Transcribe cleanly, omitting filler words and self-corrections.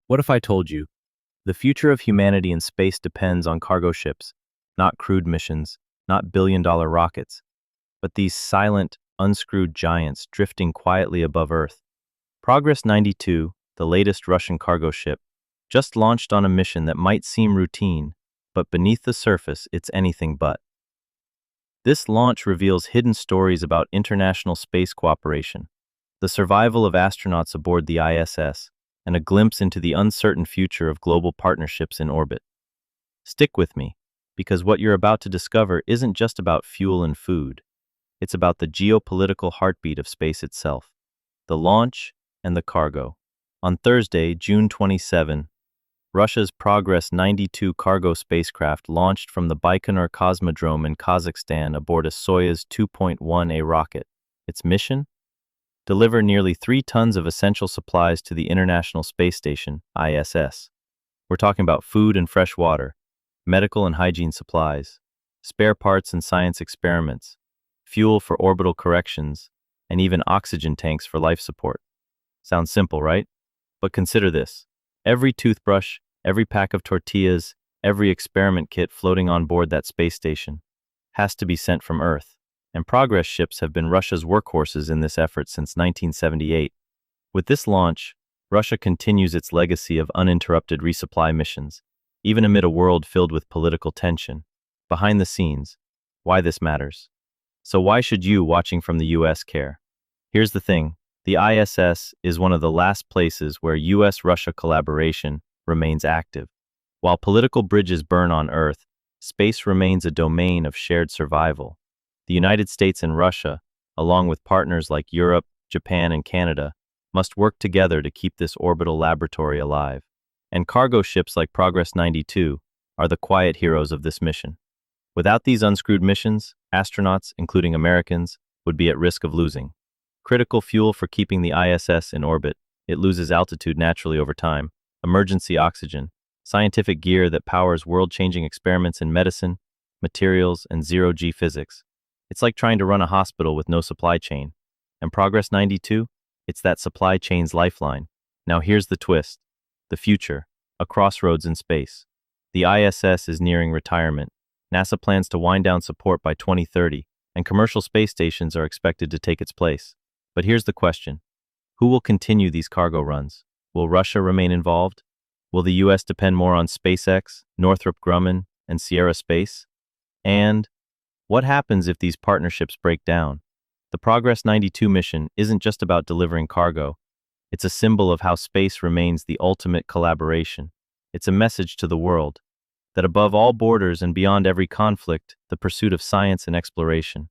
What if I told you the future of humanity in space depends on cargo ships, not crewed missions, not billion-dollar rockets, but these silent, unscrewed giants drifting quietly above Earth? Progress 92, the latest Russian cargo ship, just launched on a mission that might seem routine, but beneath the surface, it's anything but. This launch reveals hidden stories about international space cooperation, the survival of astronauts aboard the ISS, and a glimpse into the uncertain future of global partnerships in orbit. Stick with me, because what you're about to discover isn't just about fuel and food. It's about the geopolitical heartbeat of space itself, the launch and the cargo. On Thursday, June 27, Russia's Progress 92 cargo spacecraft launched from the Baikonur Cosmodrome in Kazakhstan aboard a Soyuz 2.1A rocket. Its mission? Deliver nearly 3 tons of essential supplies to the International Space Station, ISS. We're talking about food and fresh water, medical and hygiene supplies, spare parts and science experiments, fuel for orbital corrections, and even oxygen tanks for life support. Sounds simple, right? But consider this. Every toothbrush, every pack of tortillas, every experiment kit floating on board that space station has to be sent from Earth. And Progress ships have been Russia's workhorses in this effort since 1978. With this launch, Russia continues its legacy of uninterrupted resupply missions, even amid a world filled with political tension. Behind the scenes, why this matters. So why should you, watching from the US, care? Here's the thing. The ISS is one of the last places where US-Russia collaboration remains active. While political bridges burn on Earth, space remains a domain of shared survival. The United States and Russia, along with partners like Europe, Japan, and Canada, must work together to keep this orbital laboratory alive. And cargo ships like Progress 92 are the quiet heroes of this mission. Without these unscrewed missions, astronauts, including Americans, would be at risk of losing critical fuel for keeping the ISS in orbit. It loses altitude naturally over time, emergency oxygen, scientific gear that powers world-changing experiments in medicine, materials, and zero-G physics. It's like trying to run a hospital with no supply chain. And Progress 92? It's that supply chain's lifeline. Now here's the twist. The future, a crossroads in space. The ISS is nearing retirement. NASA plans to wind down support by 2030, and commercial space stations are expected to take its place. But here's the question. Who will continue these cargo runs? Will Russia remain involved? Will the US depend more on SpaceX, Northrop Grumman, and Sierra Space? And what happens if these partnerships break down? The Progress 92 mission isn't just about delivering cargo. It's a symbol of how space remains the ultimate collaboration. It's a message to the world that above all borders and beyond every conflict, the pursuit of science and exploration